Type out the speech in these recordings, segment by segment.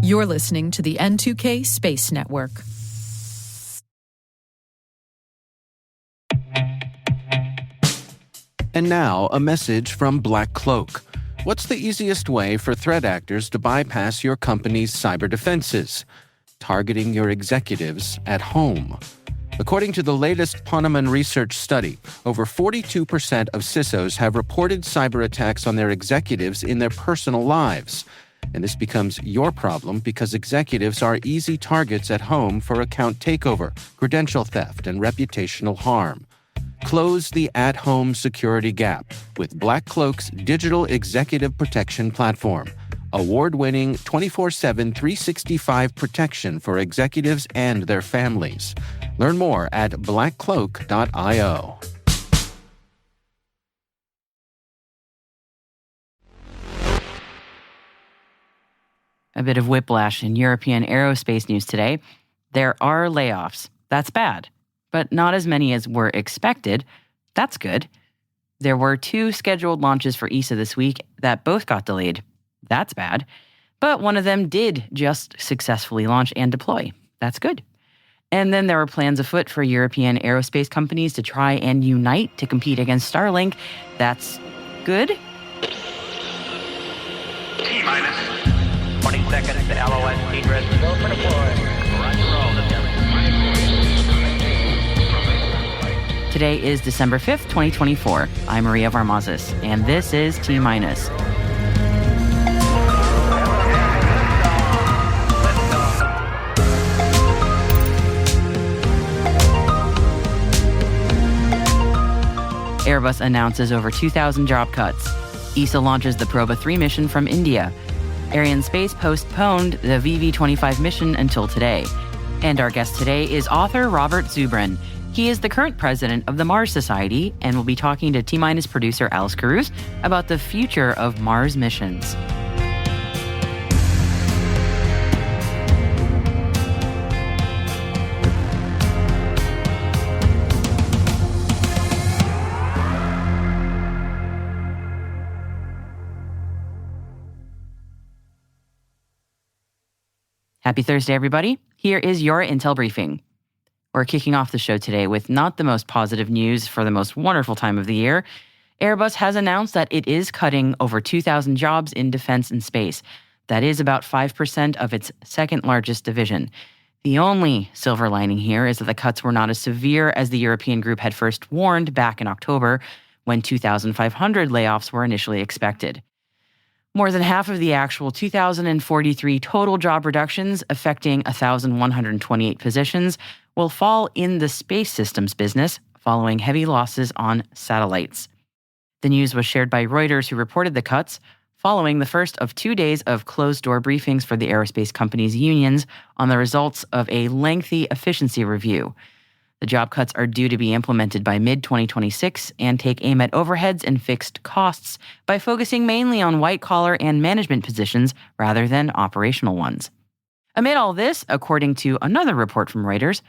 You're listening to the N2K Space Network. And now, a message from Black Cloak. What's the easiest way for threat actors to bypass your company's cyber defenses? Targeting your executives at home. According to the latest Ponemon research study, over 42% of CISOs have reported cyber attacks on their executives in their personal lives. And this becomes your problem because executives are easy targets at home for account takeover, credential theft, and reputational harm. Close the at-home security gap with Black Cloak's digital executive protection platform. Award-winning 24/7 365 protection for executives and their families. Learn more at blackcloak.io. A bit of whiplash in European aerospace news today. There are layoffs. That's bad, but not as many as were expected. That's good. There were 2 scheduled launches for ESA this week that both got delayed. That's bad. But one of them did just successfully launch and deploy. That's good. And then there were plans afoot for European aerospace companies to try and unite to compete against Starlink. That's good. T-minus 20 seconds to LOS T-Dress. Go for deploy. Roger, roll. Today is December 5th, 2024. I'm Maria Varmazis, and this is T-minus. Airbus announces over 2,000 job cuts. ESA launches the Proba-3 mission from India. Arianespace postponed the VV-25 mission until today. And our guest today is author Robert Zubrin. He is the current president of the Mars Society and will be talking to T-minus producer Alice Caruth about the future of Mars missions. Happy Thursday, everybody. Here is your Intel Briefing. We're kicking off the show today with not the most positive news for the most wonderful time of the year. Airbus has announced that it is cutting over 2,000 jobs in defense and space. That is about 5% of its second largest division. The only silver lining here is that the cuts were not as severe as the European group had first warned back in October, when 2,500 layoffs were initially expected. More than half of the actual 2,043 total job reductions, affecting 1,128 positions, will fall in the space systems business, following heavy losses on satellites. The news was shared by Reuters, who reported the cuts, following the first of 2 days of closed-door briefings for the aerospace companies' unions on the results of a lengthy efficiency review. The job cuts are due to be implemented by mid-2026 and take aim at overheads and fixed costs by focusing mainly on white-collar and management positions rather than operational ones. Amid all this, according to another report from Reuters,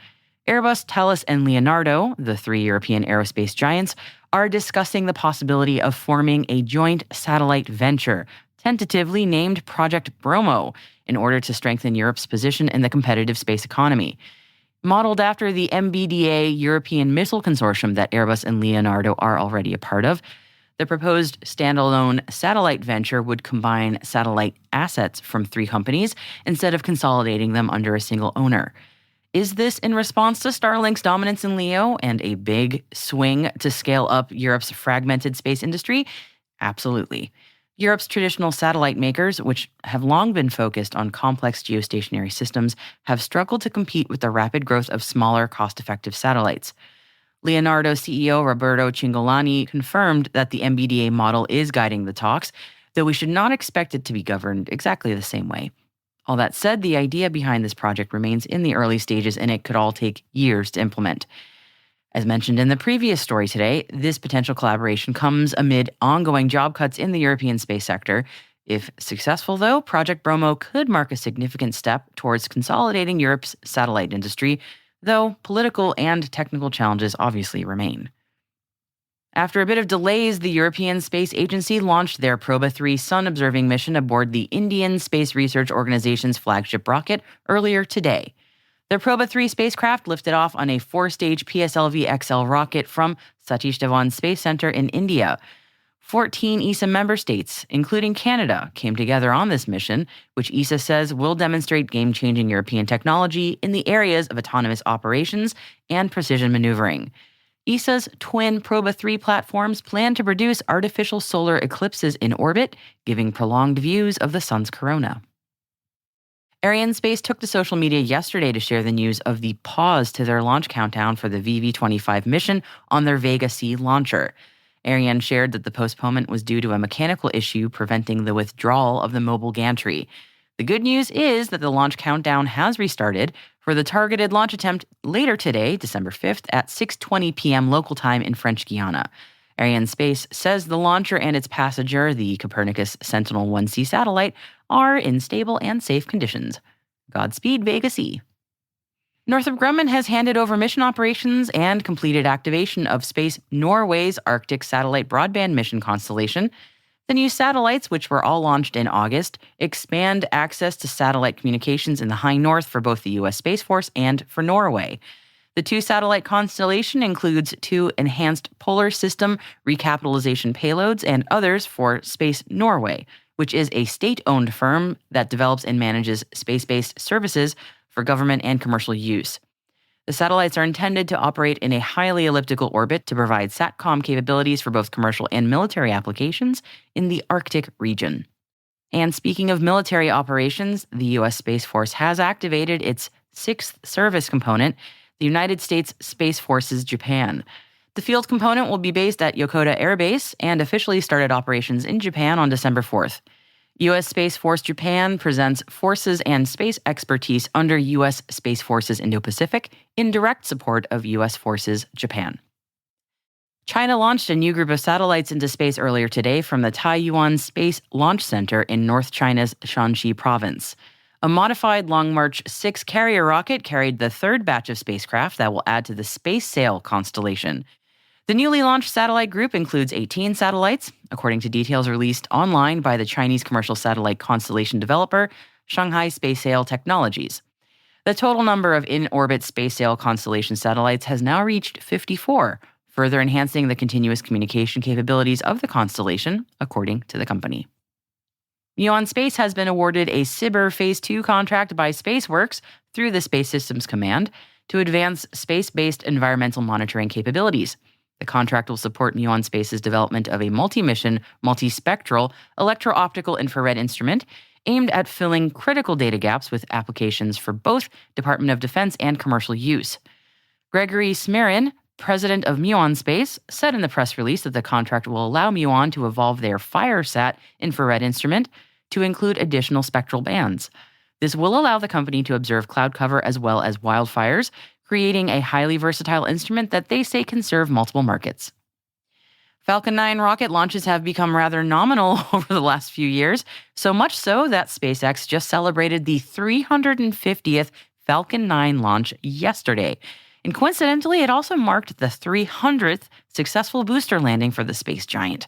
Airbus, Thales, and Leonardo, the 3 European aerospace giants, are discussing the possibility of forming a joint satellite venture, tentatively named Project Bromo, in order to strengthen Europe's position in the competitive space economy. Modeled after the MBDA European Missile Consortium that Airbus and Leonardo are already a part of, the proposed standalone satellite venture would combine satellite assets from 3 companies instead of consolidating them under a single owner. Is this in response to Starlink's dominance in LEO and a big swing to scale up Europe's fragmented space industry? Absolutely. Europe's traditional satellite makers, which have long been focused on complex geostationary systems, have struggled to compete with the rapid growth of smaller, cost-effective satellites. Leonardo CEO Roberto Cingolani confirmed that the MBDA model is guiding the talks, though we should not expect it to be governed exactly the same way. All that said, the idea behind this project remains in the early stages, and it could all take years to implement. As mentioned in the previous story today, this potential collaboration comes amid ongoing job cuts in the European space sector. If successful, though, Project Bromo could mark a significant step towards consolidating Europe's satellite industry, though political and technical challenges obviously remain. After a bit of delays, the European Space Agency launched their Proba-3 Sun-observing mission aboard the Indian Space Research Organization's flagship rocket earlier today. The Proba-3 spacecraft lifted off on a 4-stage PSLV-XL rocket from Satish Dhawan Space Center in India. 14 ESA member states, including Canada, came together on this mission, which ESA says will demonstrate game-changing European technology in the areas of autonomous operations and precision maneuvering. ESA's twin Proba-3 platforms plan to produce artificial solar eclipses in orbit, giving prolonged views of the sun's corona. Arianespace took to social media yesterday to share the news of the pause to their launch countdown for the VV-25 mission on their Vega C launcher. Ariane shared that the postponement was due to a mechanical issue preventing the withdrawal of the mobile gantry. The good news is that the launch countdown has restarted for the targeted launch attempt later today, December 5th, at 6:20 p.m. local time in French Guiana. Arianespace says the launcher and its passenger, the Copernicus Sentinel-1C satellite, are in stable and safe conditions. Godspeed, Vega C. Northrop Grumman has handed over mission operations and completed activation of Space Norway's Arctic satellite broadband mission constellation. The new satellites, which were all launched in August, expand access to satellite communications in the high north for both the U.S. Space Force and for Norway. The 2-satellite constellation includes 2 enhanced polar system recapitalization payloads and others for Space Norway, which is a state-owned firm that develops and manages space-based services for government and commercial use. The satellites are intended to operate in a highly elliptical orbit to provide SATCOM capabilities for both commercial and military applications in the Arctic region. And speaking of military operations, the U.S. Space Force has activated its 6th service component, the United States Space Forces Japan. The field component will be based at Yokota Air Base and officially started operations in Japan on December 4th. U.S. Space Force Japan presents forces and space expertise under U.S. Space Forces Indo-Pacific in direct support of U.S. Forces Japan. China launched a new group of satellites into space earlier today from the Taiyuan Space Launch Center in North China's Shanxi province. A modified Long March 6 carrier rocket carried the 3rd batch of spacecraft that will add to the Space Sail constellation. The newly launched satellite group includes 18 satellites, according to details released online by the Chinese commercial satellite constellation developer, Shanghai Space Sail Technologies. The total number of in-orbit Space Sail constellation satellites has now reached 54, further enhancing the continuous communication capabilities of the constellation, according to the company. Muon Space has been awarded a SBIR Phase 2 contract by SpaceWorks through the Space Systems Command to advance space-based environmental monitoring capabilities. The contract will support Muon Space's development of a multi-mission, multispectral electro-optical infrared instrument aimed at filling critical data gaps with applications for both Department of Defense and commercial use. Gregory Smerin, president of Muon Space, said in the press release that the contract will allow Muon to evolve their FireSat infrared instrument to include additional spectral bands. This will allow the company to observe cloud cover as well as wildfires, creating a highly versatile instrument that they say can serve multiple markets. Falcon 9 rocket launches have become rather nominal over the last few years, so much so that SpaceX just celebrated the 350th Falcon 9 launch yesterday. And coincidentally, it also marked the 300th successful booster landing for the space giant.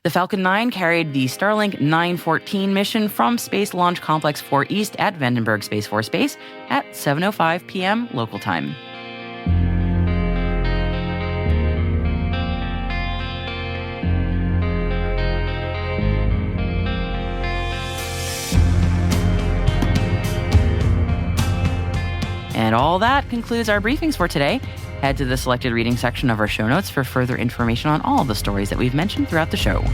The Falcon 9 carried the Starlink 914 mission from Space Launch Complex 4 East at Vandenberg Space Force Base at 7:05 p.m. local time. And all that concludes our briefings for today. Head to the selected reading section of our show notes for further information on all the stories that we've mentioned throughout the show.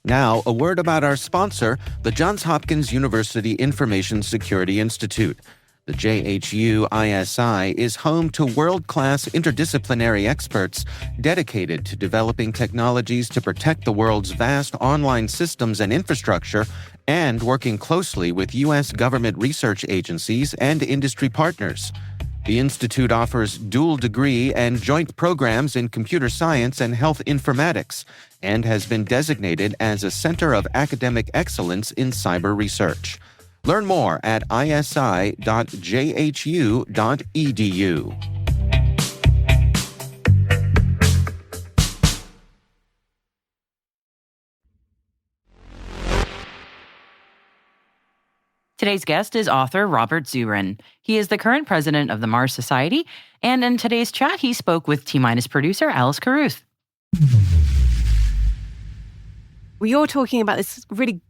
Now, a word about our sponsor, the Johns Hopkins University Information Security Institute. The JHU-ISI is home to world-class interdisciplinary experts dedicated to developing technologies to protect the world's vast online systems and infrastructure and working closely with U.S. government research agencies and industry partners. The institute offers dual degree and joint programs in computer science and health informatics and has been designated as a center of academic excellence in cyber research. Learn more at isi.jhu.edu. Today's guest is author Robert Zubrin. He is the current president of the Mars Society, and in today's chat, he spoke with T-Minus producer Alice Carruth. You're talking about this really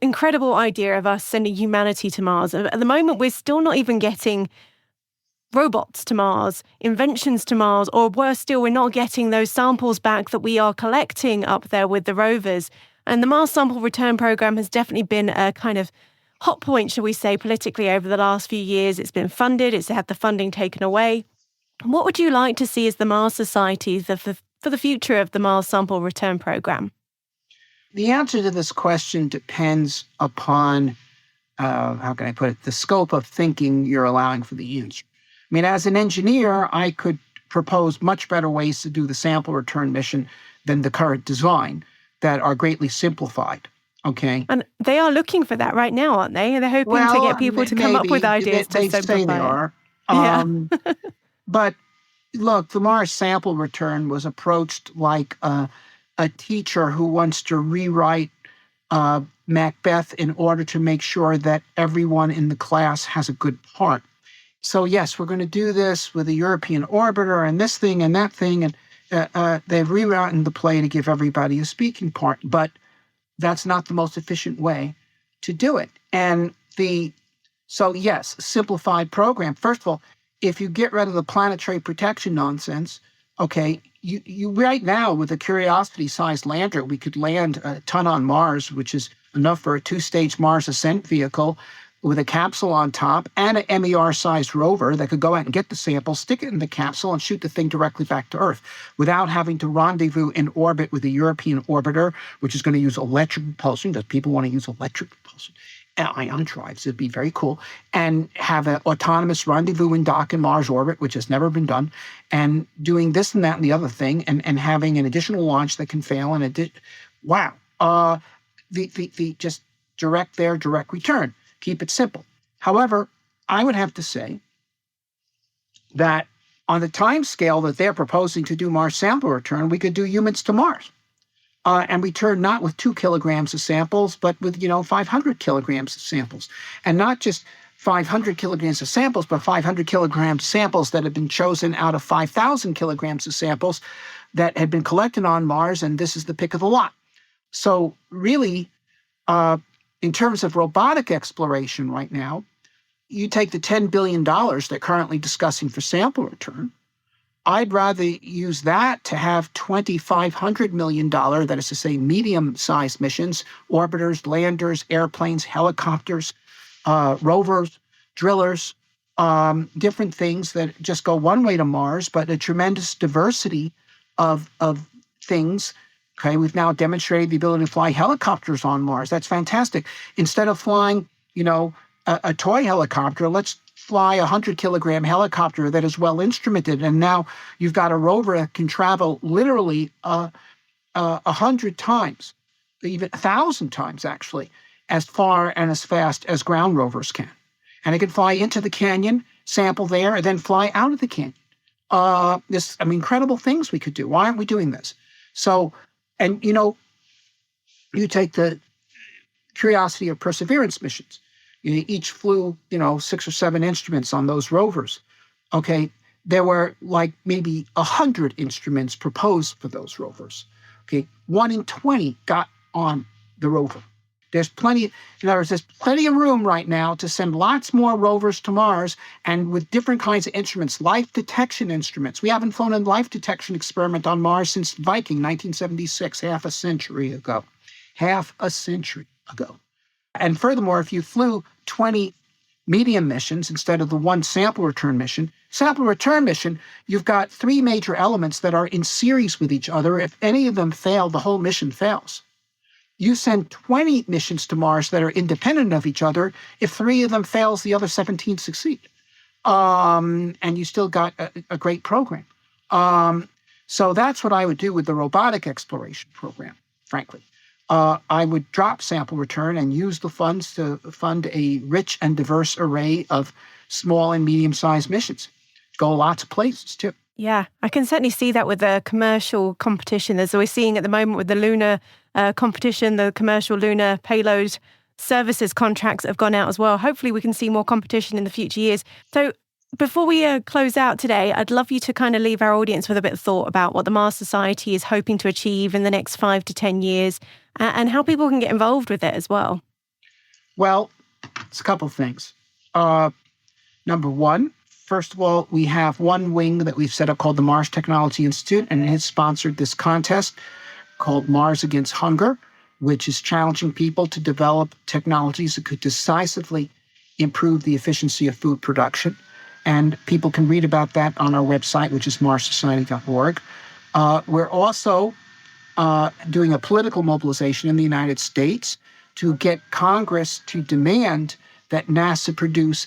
incredible idea of us sending humanity to Mars. At the moment, we're still not even getting robots to Mars, inventions to Mars, or worse still, we're not getting those samples back that we are collecting up there with the rovers. And the Mars Sample Return Program has definitely been a kind of hot point, shall we say, politically over the last few years. It's been funded, it's had the funding taken away. What would you like to see as the Mars Society for the future of the Mars Sample Return Program? The answer to this question depends upon, how can I put it, the scope of thinking you're allowing for the answer. I mean, as an engineer, I could propose much better ways to do the sample return mission than the current design that are greatly simplified. Okay. And they are looking for that right now, aren't they? They're hoping to get people to come up with ideas to simplify. They say they are. But look, the Mars sample return was approached like a teacher who wants to rewrite Macbeth in order to make sure that everyone in the class has a good part. So yes, we're going to do this with a European orbiter and this thing and that thing. And they've rewritten the play to give everybody a speaking part. But that's not the most efficient way to do it. And so yes, simplified program. First of all, if you get rid of the planetary protection nonsense, okay, you right now with a Curiosity-sized lander, we could land a ton on Mars, which is enough for a 2-stage Mars ascent vehicle with a capsule on top and an MER-sized rover that could go out and get the sample, stick it in the capsule, and shoot the thing directly back to Earth without having to rendezvous in orbit with the European orbiter, which is going to use electric propulsion, because people want to use electric propulsion, ion drives. It'd be very cool. And have an autonomous rendezvous and dock in Mars orbit, which has never been done, and doing this and that and the other thing, and having an additional launch that can fail. And wow. The just direct return. Keep it simple. However, I would have to say that on the time scale that they're proposing to do Mars sample return, we could do humans to Mars. And return not with 2 kilograms of samples, but with, 500 kilograms of samples. And not just 500 kilograms of samples, but 500 kilograms of samples that have been chosen out of 5,000 kilograms of samples that had been collected on Mars, and this is the pick of the lot. So really, in terms of robotic exploration right now, you take the $10 billion they're currently discussing for sample return. I'd rather use that to have $2,500 million, that is to say medium-sized missions, orbiters, landers, airplanes, helicopters, rovers, drillers, different things that just go one way to Mars, but a tremendous diversity of things. Okay, we've now demonstrated the ability to fly helicopters on Mars. That's fantastic. Instead of flying, a toy helicopter, let's fly a 100-kilogram helicopter that is well instrumented. And now you've got a rover that can travel literally 100 times, even 1,000 times actually, as far and as fast as ground rovers can. And it can fly into the canyon, sample there, and then fly out of the canyon. Incredible things we could do. Why aren't we doing this? So, and you take the Curiosity or Perseverance missions. Each flew, 6 or 7 instruments on those rovers. Okay, there were like maybe 100 instruments proposed for those rovers. Okay, 1 in 20 got on the rover. There's plenty of room right now to send lots more rovers to Mars, and with different kinds of instruments, life detection instruments. We haven't flown a life detection experiment on Mars since Viking, 1976, half a century ago. And furthermore, if you flew 20 medium missions instead of the 1 sample return mission, you've got 3 major elements that are in series with each other. If any of them fail, the whole mission fails. You send 20 missions to Mars that are independent of each other. If 3 of them fails, the other 17 succeed. and you still got a great program. So that's what I would do with the robotic exploration program, frankly. I would drop sample return and use the funds to fund a rich and diverse array of small and medium-sized missions. Go lots of places, too. Yeah, I can certainly see that with the commercial competition. As we're seeing at the moment with the lunar competition, the commercial lunar payload services contracts have gone out as well. Hopefully we can see more competition in the future years. So before we close out today, I'd love you to kind of leave our audience with a bit of thought about what the Mars Society is hoping to achieve in the next 5 to 10 years and how people can get involved with it as well. Well, it's a couple of things. Number one, first of all, we have one wing that we've set up called the Mars Technology Institute, and it has sponsored this contest called Mars Against Hunger, which is challenging people to develop technologies that could decisively improve the efficiency of food production. And people can read about that on our website, which is marssociety.org. We're also doing a political mobilization in the United States to get Congress to demand that NASA produce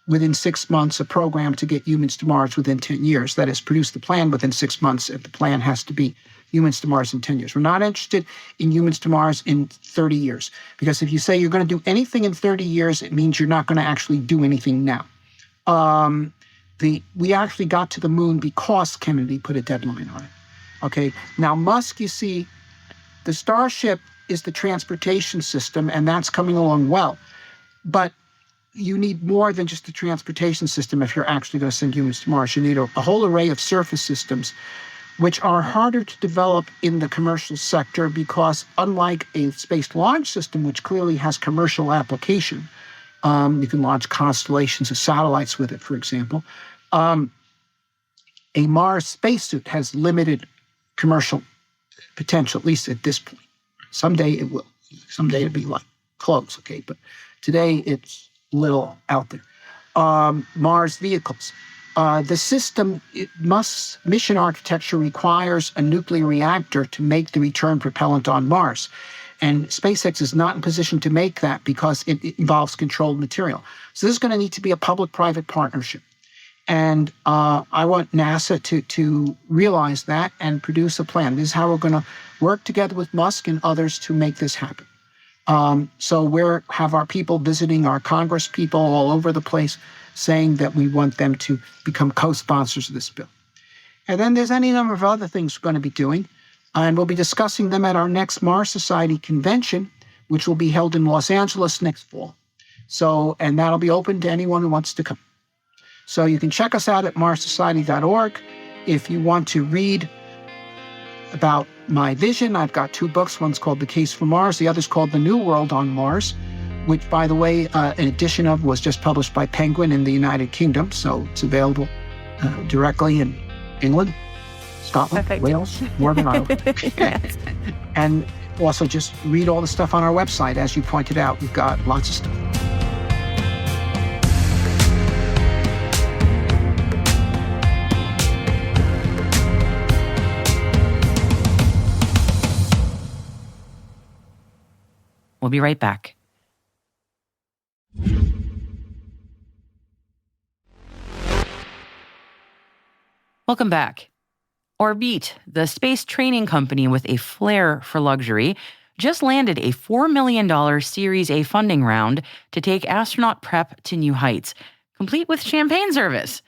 within 6 months a program to get humans to Mars within 10 years. That is, produce the plan within 6 months if the plan has to be humans to Mars in 10 years. We're not interested in humans to Mars in 30 years. Because if you say you're going to do anything in 30 years, it means you're not going to actually do anything now. We actually got to the moon because Kennedy put a deadline on it. Okay. Now, Musk, you see, the Starship is the transportation system, and that's coming along well. But you need more than just the transportation system if you're actually going to send humans to Mars. You need a whole array of surface systems, which are harder to develop in the commercial sector because unlike a space launch system, which clearly has commercial application, you can launch constellations of satellites with it, for example. A Mars spacesuit has limited commercial potential, at least at this point. Someday it will. Someday it'll be like close, okay? But today it's little out there. Mars vehicles. The system, mission architecture requires a nuclear reactor to make the return propellant on Mars. And SpaceX is not in position to make that because it involves controlled material. So this is going to need to be a public-private partnership. And I want NASA to realize that and produce a plan. This is how we're going to work together with Musk and others to make this happen. So we have our people visiting our Congress people all over the place saying that we want them to become co-sponsors of this bill. And then there's any number of other things we're going to be doing. And we'll be discussing them at our next Mars Society convention, which will be held in Los Angeles next fall. And that'll be open to anyone who wants to come. So you can check us out at marssociety.org. If you want to read about my vision, I've got 2 books. One's called The Case for Mars. The other's called The New World on Mars, which, by the way, an edition of was just published by Penguin in the United Kingdom. So it's available directly in England, Scotland, Perfect. Wales, Northern Ireland. Yes. And also just read all the stuff on our website. As you pointed out, we've got lots of stuff. We'll be right back. Welcome back. Orbit, the space training company with a flair for luxury, just landed a $4 million Series A funding round to take astronaut prep to new heights, complete with champagne service.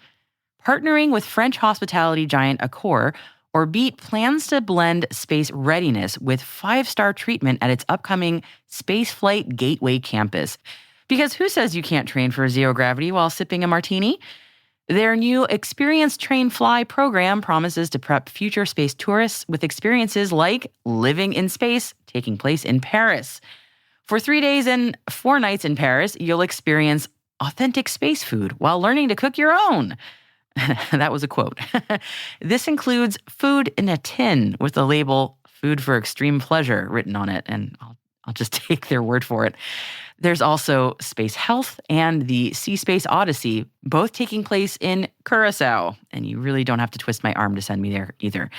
Partnering with French hospitality giant Accor, Orbit plans to blend space readiness with 5-star treatment at its upcoming Spaceflight Gateway campus. Because who says you can't train for zero gravity while sipping a martini? Their new Experience Train Fly program promises to prep future space tourists with experiences like living in space taking place in Paris. For 3 days and 4 nights in Paris, you'll experience authentic space food while learning to cook your own. That was a quote. This includes food in a tin with the label "Food for Extreme Pleasure" written on it, and I'll just take their word for it. There's also Space Health and the Sea Space Odyssey, both taking place in Curacao, and you really don't have to twist my arm to send me there either.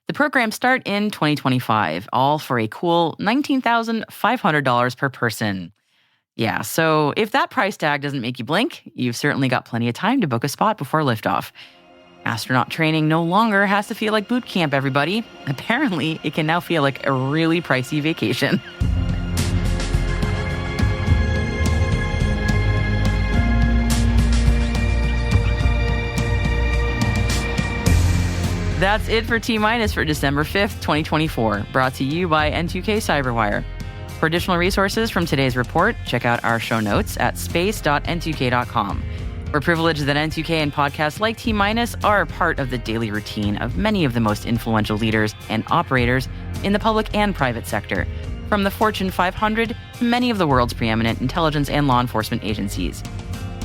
The programs start in 2025, all for a cool $19,500 per person. Yeah, so if that price tag doesn't make you blink, you've certainly got plenty of time to book a spot before liftoff. Astronaut training no longer has to feel like boot camp, everybody. Apparently, it can now feel like a really pricey vacation. That's it for T-Minus for December 5th, 2024, brought to you by N2K Cyberwire. For additional resources from today's report, check out our show notes at space.n2k.com. We're privileged that N2K and podcasts like T-Minus are part of the daily routine of many of the most influential leaders and operators in the public and private sector, from the Fortune 500 to many of the world's preeminent intelligence and law enforcement agencies.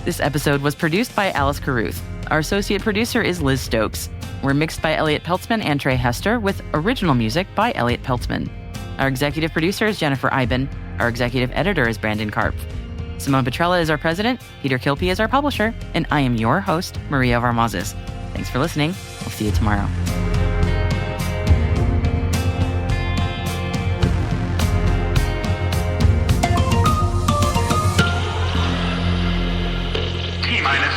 This episode was produced by Alice Carruth. Our associate producer is Liz Stokes. We're mixed by Elliot Peltzman and Trey Hester, with original music by Elliot Peltzman. Our executive producer is Jennifer Eiben. Our executive editor is Brandon Karpf. Simone Petrella is our president, Peter Kilpie is our publisher, and I am your host, Maria Varmazes. Thanks for listening. We'll see you tomorrow. T-minus.